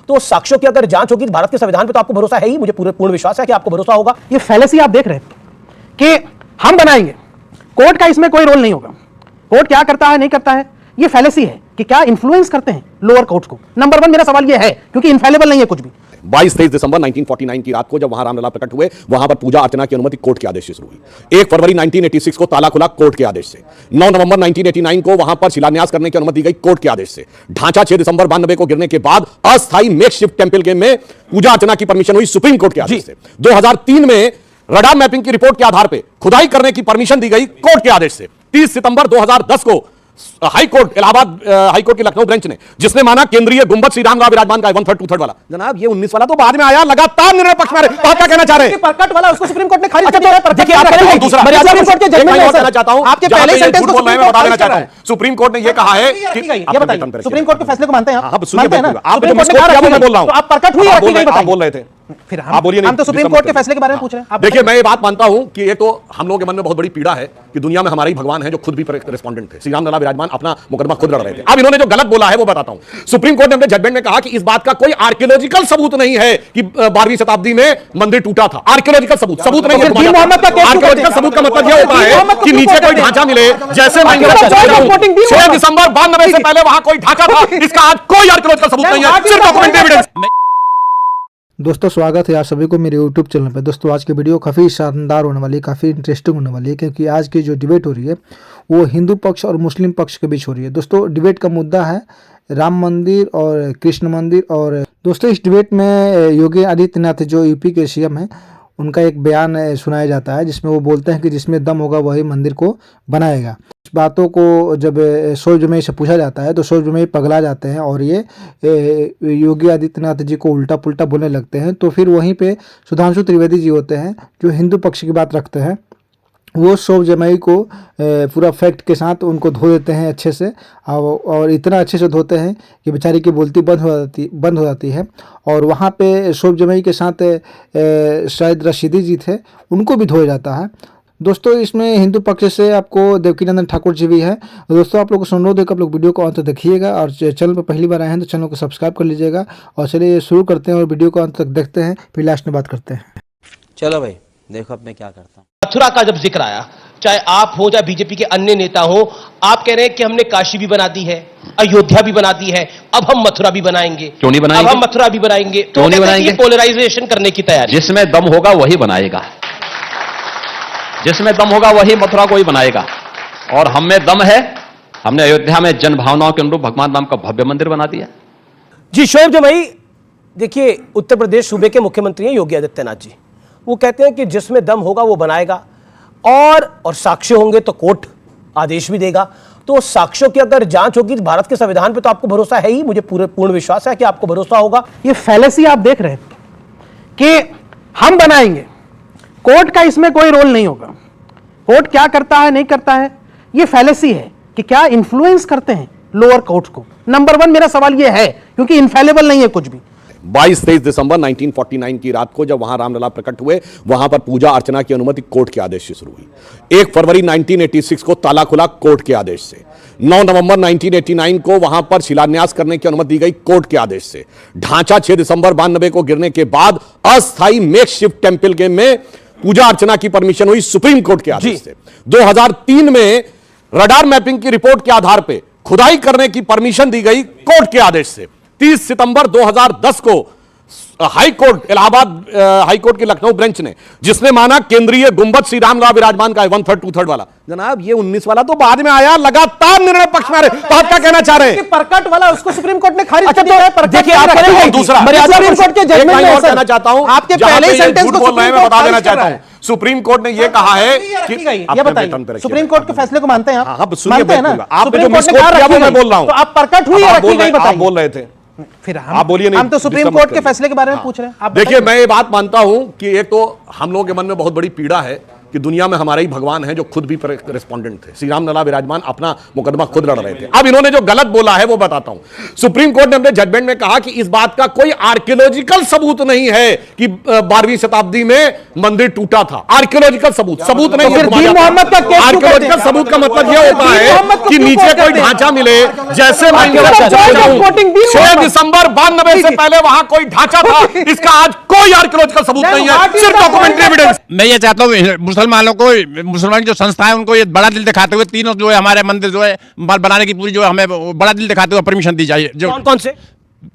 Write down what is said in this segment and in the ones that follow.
तो साक्ष्यों की अगर जांच होगी भारत के संविधान पे तो आपको भरोसा है ही, मुझे पूर्ण विश्वास है कि आपको भरोसा होगा। ये फैलेसी आप देख रहे हैं कि हम बनाएंगे, कोर्ट का इसमें कोई रोल नहीं होगा। कोर्ट क्या करता है नहीं करता है, ये फैलेसी है कि क्या इन्फ्लुएंस करते हैं लोअर कोर्ट को। नंबर 1 मेरा सवाल ये है, क्योंकि इनफेलेबल नहीं है कुछ भी। 22-23 दिसंबर 1949 की रात को जब वहां रामलला प्रकट हुए, वहां पर पूजा अर्चना की अनुमति कोर्ट के आदेश से शुरू हुई। 1 फरवरी 1986 को ताला खुला कोर्ट के आदेश से। 9 नवंबर 1989 को वहां पर शिलान्यास करने की अनुमति दी गई कोर्ट के आदेश से। ढांचा 6 दिसंबर 92 को गिरने के बाद अस्थायी मेकशिफ्ट टेंपल में पूजा अर्चना की परमिशन हुई सुप्रीम कोर्ट के आदेश से। 2003 में रडार मैपिंग की रिपोर्ट के आधार पर खुदाई करने की परमिशन दी गई कोर्ट के आदेश से। 30 सितंबर 2010 को हाईकोर्ट इलाहाबाद हाईकोर्ट की लखनऊ बेंच ने, जिसने माना केंद्रीय गुंबद श्री राम विराजमान का 1/3 2/3 वाला। जनाब ये 19 वाला तो बाद में आया, लगातार निर्णय पक्ष में तो आप क्या कहना चाह रहे हैं? परकट वाला उसको सुप्रीम कोर्ट ने खारिज कर दिया। देखिए आप दूसरा सुप्रीम कोर्ट के जजमेंट में कहना चाहता हूं, आपके पहले सेंटेंस को मैं बता देना चाहता हूं, सुप्रीम कोर्ट ने यह कहा है कि ये बताइए सुप्रीम कोर्ट के फैसले को मानते हैं आप? मानते हैं ना? आप मैं बोल रहा हूं, आप परकट हुई आप बोल रहे थे, फिर आप बोलिए। हम तो सुप्रीम कोर्ट के फैसले के बारे में पूछ रहे हैं। देखिए मैं ये बात मानता हूं कि ये तो हम लोगों के मन में बहुत बड़ी पीड़ा है कि दुनिया में हमारे ही भगवान हैं जो खुद भी रिस्पोंडेंट थे। श्री राम लला विराजमान अपना मुकदमा खुद लड़ रहे थे। अब इन्होंने जो गलत बोला है वो बताता हूं। सुप्रीम कोर्ट ने अपने जजमेंट में कहा कि इस बात का कोई आर्कियोलॉजिकल सबूत नहीं है कि 12वीं शताब्दी में मंदिर टूटा था। आर्कियोलॉजिकल सबूत नहीं है। आर्कियोलॉजिकल सबूत का मतलब यह होता है कि नीचे कोई ढांचा मिले, जैसे मैं 6 दिसंबर 92 से पहले वहां कोई ढांचा था, इसका आज कोई आर्कियोलॉजिकल सबूत नहीं है, सिर्फ डॉक्यूमेंट्री एविडेंस। दोस्तों स्वागत है आप सभी को मेरे YouTube चैनल पर। दोस्तों आज की वीडियो काफ़ी शानदार होने वाली है, काफ़ी इंटरेस्टिंग होने वाली है, क्योंकि आज की जो डिबेट हो रही है वो हिंदू पक्ष और मुस्लिम पक्ष के बीच हो रही है। दोस्तों डिबेट का मुद्दा है राम मंदिर और कृष्ण मंदिर। और दोस्तों इस डिबेट में योगी आदित्यनाथ जो यूपी के सीएम हैं उनका एक बयान सुनाया जाता है, जिसमें वो बोलते हैं कि जिसमें दम होगा वही मंदिर को बनाएगा। इस बातों को जब सोजमेई से पूछा जाता है तो सोजमेई पगला जाते हैं और ये योगी आदित्यनाथ जी को उल्टा पुल्टा बोलने लगते हैं। तो फिर वहीं पे सुधांशु त्रिवेदी जी होते हैं जो हिंदू पक्ष की बात रखते हैं, वो सोजमेई को पूरा फैक्ट के साथ उनको धो देते हैं अच्छे से, और इतना अच्छे से धोते हैं कि बेचारी की बोलती बंद हो जाती है। और वहाँ पे सोजमेई के साथ शायद रशीदी जी थे, उनको भी धोया जाता है। दोस्तों इसमें हिंदू पक्ष से आपको देवकीनंदन ठाकुर जी भी है। दोस्तों आप लोगों को अनुरोध है कि आप लोग वीडियो को अंत तक देखिएगा, और चैनल पर पहली बार आए हैं तो चैनल को सब्सक्राइब कर लीजिएगा। और चलिए शुरू करते हैं और वीडियो को अंत तक देखते हैं, फिर लास्ट में बात करते हैं। चलो भाई देखो अब मैं क्या करता हूँ। मथुरा का जब जिक्र आया, चाहे आप हो चाहे बीजेपी के अन्य नेता हो, आप कह रहे हैं कि हमने काशी भी बना दी है, अयोध्या भी बना दी है, अब हम मथुरा भी बनाएंगे। क्यों नहीं बनाएंगे? अब हम मथुरा भी बनाएंगे। क्यों नहीं बनाएंगे? पोलराइजेशन करने की तैयारी। जिसमें दम होगा वही बनाएगा, जिसमें दम होगा वही मथुरा को ही बनाएगा। और हम में दम है, हमने अयोध्या में जन भावनाओं के अनुरूप भगवान राम का भव्य मंदिर बना दिया। जी शोएब जमाई, देखिए उत्तर प्रदेश सूबे के मुख्यमंत्री हैं योगी आदित्यनाथ जी। वो कहते हैं कि जिसमें दम होगा वो बनाएगा, और साक्ष्य होंगे तो कोर्ट आदेश भी देगा। तो साक्ष्यों की अगर जांच होगी भारत के संविधान पे तो आपको भरोसा है ही, मुझे पूर्ण विश्वास है कि आपको भरोसा होगा। ये फैलेसी आप देख रहे हैं कि हम बनाएंगे, कोर्ट का इसमें कोई रोल नहीं होगा। कोर्ट क्या करता है नहीं करता है, ये फैलेसी है कि क्या इन्फ्लुएंस करते हैं लोअर कोर्ट को। नंबर 1 मेरा सवाल ये है, क्योंकि इनफेलेबल नहीं है कुछ भी। 22-23 दिसंबर 1949 की रात को जब वहां रामलला प्रकट हुए, वहां पर पूजा अर्चना की अनुमति कोर्ट के आदेश से शुरू हुई। 1 फरवरी 1986 को ताला खुला कोर्ट के आदेश से। 9 नवंबर 1989 को वहां पर शिलान्यास करने की अनुमति दी गई कोर्ट के आदेश से। ढांचा 6 दिसंबर 92 को गिरने के बाद अस्थायी मेकशिफ्ट टेंपल में पूजा अर्चना की परमिशन हुई सुप्रीम कोर्ट के आदेश से। 2003 में रडार मैपिंग की रिपोर्ट के आधार पर खुदाई करने की परमिशन दी गई कोर्ट के आदेश से। 30 सितंबर 2010 को हाईकोर्ट इलाहाबाद हाईकोर्ट की लखनऊ बेंच ने, जिसने माना केंद्रीय गुंबद श्री राम विराजमान का 1/3 2/3 वाला। जनाब ये 19 वाला तो बाद में आया, लगातार निर्णय पक्ष में तो आप क्या कहना चाह रहे हैं? परकट वाला उसको सुप्रीम कोर्ट ने खारिज कर दिया है। देखिए आप दूसरा सुप्रीम कोर्ट के जजमेंट में कहना चाहता हूं, आपके पहले सेंटेंस को बोल रहे हैं मैं बता देना चाहता हूं, सुप्रीम कोर्ट ने यह कहा है कि ये बताइए सुप्रीम कोर्ट के फैसले को मानते हैं आप? मानते हैं ना? आपने जो मिसकोट किया वो मैं बोल रहा हूं, तो आप परकट हुई है आप बोल रहे थे, फिर आप बोलिए। हम तो सुप्रीम कोर्ट के फैसले के बारे में पूछ रहे हैं। देखिए मैं ये बात मानता हूं कि एक तो हम लोगों के मन में बहुत बड़ी पीड़ा है कि कि दुनिया में हमारे ही भगवान हैं जो खुद भी रिस्पोंडेंट थे। श्री राम लला विराजमान अपना मुकदमा खुद लड़ रहे थे। अब इन्होंने जो गलत बोला है वो बताता हूं। सुप्रीम कोर्ट ने अपने जजमेंट में कहा कि इस बात का कोई आर्कियोलॉजिकल सबूत नहीं है कि 12वीं शताब्दी में मंदिर टूटा था। आर्कियोलॉजिकल सबूत नहीं है। आर्कियोलॉजिकल सबूत का मतलब यह होता है कि नीचे कोई ढांचा मिले, जैसे 6 दिसंबर 92 से पहले वहां कोई ढांचा था, इसका आज कोई आर्कियोलॉजिकल सबूत नहीं है, सिर्फ डॉक्यूमेंट्री एविडेंस। मैं ये चाहता हूँ मुसलमानों को, मुसलमान जो संस्था है उनको ये बड़ा दिल दिखाते हुए तीनों जो है हमारे मंदिर जो है बनाने की पूरी जो है हमें बड़ा दिल दिखाते हुए परमिशन दी जाए। जो कौन से?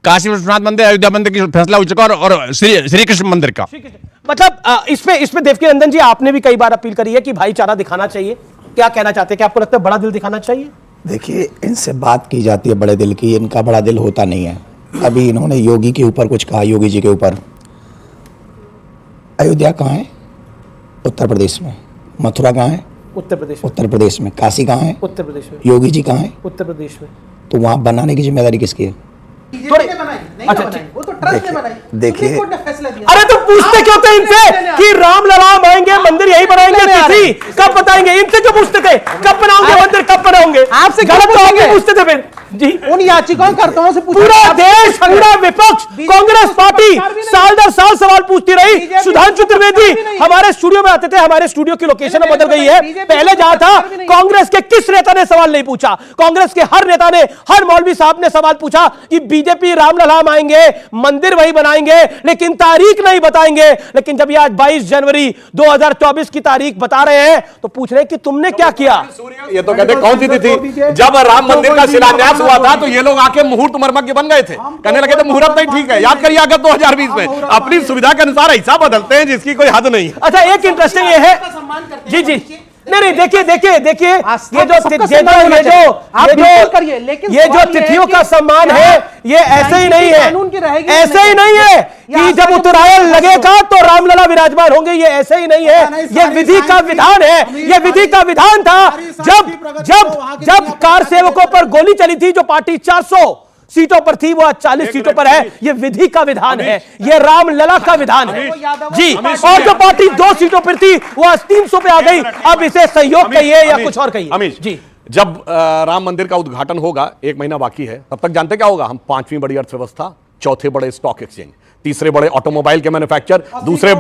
काशी विश्वनाथ मंदिर, अयोध्या मंदिर की फैसला हो चुका और श्री कृष्ण मंदिर का। मतलब इसमें देवकी नंदन जी आपने भी कई बार अपील करी है कि भाईचारा दिखाना चाहिए, क्या कहना चाहते हैं कि आपको लगता है बड़ा दिल दिखाना चाहिए? देखिए, इनसे बात की जाती है बड़े दिल की, इनका बड़ा दिल होता नहीं है। अभी इन्होंने योगी के ऊपर कुछ कहा, योगी जी के ऊपर। अयोध्या कहाँ है? उत्तर प्रदेश में। मथुरा कहाँ है? उत्तर प्रदेश में। उत्तर प्रदेश में। काशी कहाँ है? उत्तर प्रदेश में। योगी जी कहाँ है? उत्तर प्रदेश में। तो वहाँ बनाने की जिम्मेदारी किसकी है? देखिए, अरे तो पूछते क्यों थे इनसे कि राम लला आएंगे, मंदिर यही बनाएंगे, तिथि कब बताएंगे? इनसे क्यों पूछते थे कब बनाओगे मंदिर, कब बनाओगे? आपसे गलत तो आगे पूछते थे फिर जी। उन याचिकाकर्ताओं से पूरा देश, पूरा विपक्ष, कांग्रेस पार्टी साल दर साल सवाल पूछती रही। सुधांशु त्रिवेदी हमारे स्टूडियो में आते थे, हमारे स्टूडियो की लोकेशन बदल गई है। पहले जहां था, कांग्रेस के किस नेता ने सवाल नहीं पूछा? कांग्रेस के हर नेता ने, हर मौलवी साहब ने सवाल पूछा कि बीजेपी रामलला आएंगे, मंदिर वही बनाएंगे, लेकिन तारीख नहीं बताएंगे। लेकिन जब ये आज 22 जनवरी 2024 की तारीख बता रहे हैं तो पूछ रहे हैं कि तुमने क्या किया? ये तो कहते कौन सी थी जब राम मंदिर का शिलान्यास हुआ था तो ये लोग आके मुहूर्त मर्मज्ञ बन गए थे, कहने लगे थे मुहूर्त नहीं ठीक है। याद करिए अगस्त 2020 में अपनी सुविधा के अनुसार ऐसा बदलते हैं जिसकी कोई हद नहीं। अच्छा, एक इंटरेस्टिंग ये है जी जी, नहीं देखिए ये जो तिथियों का सम्मान है, ये ऐसे ही नहीं है, ऐसे ही नहीं है कि जब उत्तरायण लगेगा तो रामलला विराजमान होंगे, ये ऐसे ही नहीं है। ये विधि का विधान है, ये विधि का विधान था। जब कार सेवकों पर गोली चली थी, जो पार्टी 400 सीटों पर थी वो आज 40 सीटों पर है। ये विधि का विधान है, ये रामलला का विधान है जी। और जो पार्टी 2 सीटों पर थी वो आज 300 पे आ गई। अब इसे सहयोग कहिए या कुछ और कहिए जी। जब राम मंदिर का उद्घाटन होगा, 1 महीना बाकी है, तब तक जानते क्या होगा? हम 5वीं बड़ी अर्थव्यवस्था, 4थे बड़े स्टॉक एक्सचेंज, तीसरे बड़े ऑटोमोबाइल के मैन्युफैक्चर, दूसरे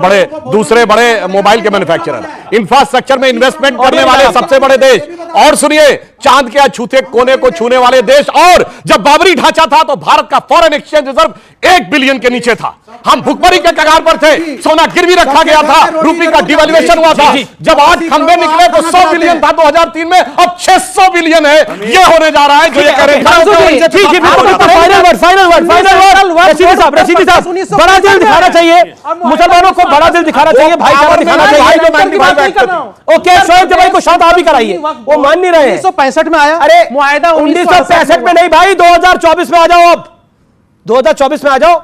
बड़े मोबाइल के मैन्युफैक्चरर, इंफ्रास्ट्रक्चर में इन्वेस्टमेंट करने वाले सबसे बड़े देश, और सुनिए चांद के अछूते कोने को छूने वाले देश। और जब बाबरी ढांचा था तो भारत का फॉरेन एक्सचेंज रिजर्व 1 बिलियन के नीचे था, हम भुखमरी के कगार पर थे, सोना गिरवी रखा गया था, रुपये का डिवैल्यूएशन हुआ था। जब 8 खंबे निकले तो 100 बिलियन था 2003 में, अब 600 बिलियन है। ये होने जा रहा है जो ये कह रहे हैं। रशीदी साहब, बड़ा दिल दिखाना चाहिए, मुसलमानों को बड़ा दिल दिखाना चाहिए, भाईचारा दिखाना चाहिए। ओके, शोएब जमाई को शांत आप ही कराइए, वो मान नहीं रहे हैं। 1965 में आया, अरे मुआहदा 1965 में नहीं भाई, 2024 में आ जाओ। अब 2024 में आ जाओ।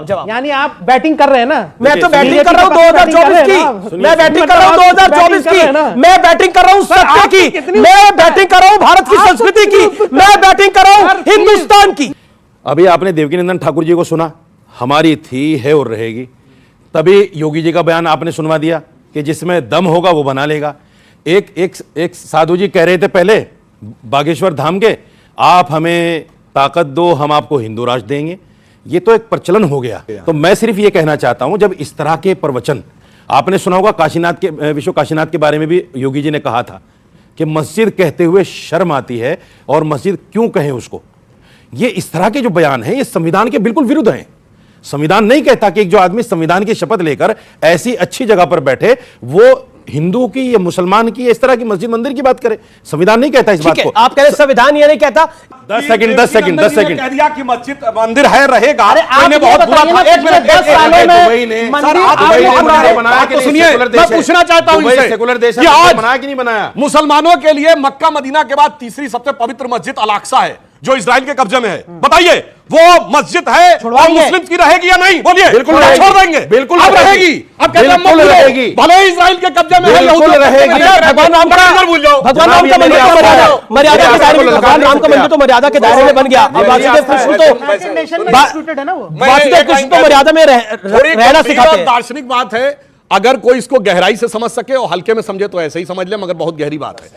जवाब। यानी आप बैटिंग कर रहे हैं ना? मैं तो बैटिंग कर रहा हूं 2024 की, मैं बैटिंग कर रहा हूं 2024 की, मैं बैटिंग कर रहा हूं सत्य की, मैं बैटिंग कर रहा हूं भारत की संस्कृति की, मैं बैटिंग कर रहा हूं हिंदुस्तान की। अभी आपने देवकीनंदन ठाकुर जी को सुना, हमारी थी, है और रहेगी। तभी योगी जी का बयान आपने सुनवा दिया कि जिसमें दम होगा वो बना लेगा। एक साधु जी कह रहे थे पहले बागेश्वर धाम के, आप हमें ताकत दो, हम आपको हिंदू राष्ट्र देंगे। ये तो एक प्रचलन हो गया। तो मैं सिर्फ ये कहना चाहता हूं, जब इस तरह के प्रवचन, आपने सुना होगा काशीनाथ के, विश्व काशीनाथ के बारे में भी योगी जी ने कहा था कि मस्जिद कहते हुए शर्म आती है, और मस्जिद क्यों कहें उसको। ये इस तरह के जो बयान हैं, ये संविधान के बिल्कुल विरुद्ध हैं। संविधान नहीं कहता कि एक जो आदमी संविधान की शपथ लेकर ऐसी अच्छी जगह पर बैठे, वो हिंदू की या मुसलमान की, इस तरह की मस्जिद मंदिर की बात करे। संविधान नहीं कहता इस बात को। आप कह रहे संविधान ये नहीं कहता। 10 सेकंड कह दिया कि मस्जिद मंदिर है, रहेगा। आपने बहुत बुरा था। 1 मिनट, 10 सालों में सुनिए, मैं पूछना चाहता हूं इनसे, सेकुलर देश है, बनाया कि नहीं बनाया? मुसलमानों के लिए मक्का मदीना के बाद तीसरी सबसे पवित्र मस्जिद अल-अक्सा है, जो इजराइल के कब्जे में है। बताइए, वो मस्जिद है और मुस्लिम की रहेगी या नहीं? बोलिए। बिल्कुल छोड़ देंगे, बिल्कुल अब रहेगी। अब बिल्कुल रहेगी, भले इजराइल के कब्जे में है, बिल्कुल रहेगी। भगवान राम का भूल जाओ, भगवान राम का मंदिर मर्यादा के दायरे में, भगवान राम का मंदिर तो मर्यादा के दायरे में बन गया। वासुदेव कृष्ण तो मर्यादा में रहना सिखाते हैं। दार्शनिक बात है। अगर कोई इसको गहराई से समझ सके और हल्के में समझे तो ऐसे ही समझ ले, मगर बहुत गहरी बात है।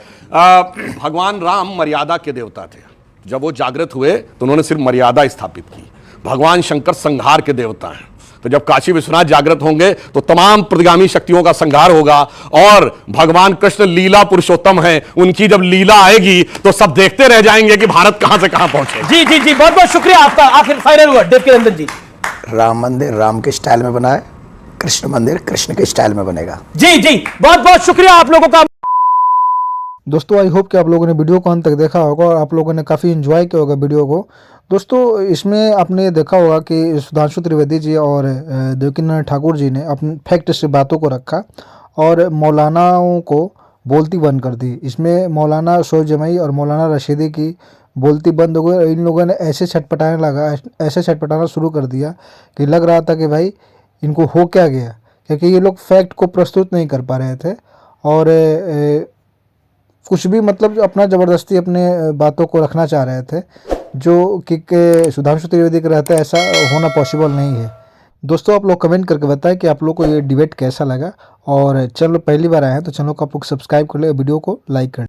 भगवान राम मर्यादा के देवता थे। जब वो जागृत हुए तो उन्होंने सिर्फ मर्यादा स्थापित की। भगवान शंकर संहार के देवता हैं, तो जब काशी विश्वनाथ जागृत होंगे तो तमाम प्रतिगामी शक्तियों का संहार होगा। और भगवान कृष्ण लीला पुरुषोत्तम हैं, उनकी जब लीला आएगी तो सब देखते रह जाएंगे कि भारत कहां से कहां पहुंचे। जी जी जी, बहुत बहुत शुक्रिया आपका। आखिर फाइनल वर्ड देवकीनंदन जी। राम मंदिर राम के स्टाइल में बना है, कृष्ण मंदिर कृष्ण के स्टाइल में बनेगा। जी जी, बहुत बहुत शुक्रिया आप लोगों का। दोस्तों आई होप कि आप लोगों ने वीडियो को अंत तक देखा होगा और आप लोगों ने काफ़ी एंजॉय किया होगा वीडियो को। दोस्तों इसमें आपने देखा होगा कि सुधांशु त्रिवेदी जी और देवकीनंदन ठाकुर जी ने अपने फैक्ट से बातों को रखा और मौलानाओं को बोलती बंद कर दी। इसमें मौलाना शोएब जमाई और मौलाना रशीदी की बोलती बंद हो गई। इन लोगों ने ऐसे छटपटाना शुरू कर दिया कि लग रहा था कि भाई इनको हो क्या गया, क्योंकि ये लोग फैक्ट को प्रस्तुत नहीं कर पा रहे थे और कुछ भी मतलब अपना ज़बरदस्ती अपने बातों को रखना चाह रहे थे, जो कि सुधांशु त्रिवेदी के रहते ऐसा होना पॉसिबल नहीं है। दोस्तों आप लोग कमेंट करके बताएं कि आप लोग को ये डिबेट कैसा लगा, और चैनल पहली बार आए हैं तो चैनल को आप लोग सब्सक्राइब कर ले, वीडियो को लाइक कर।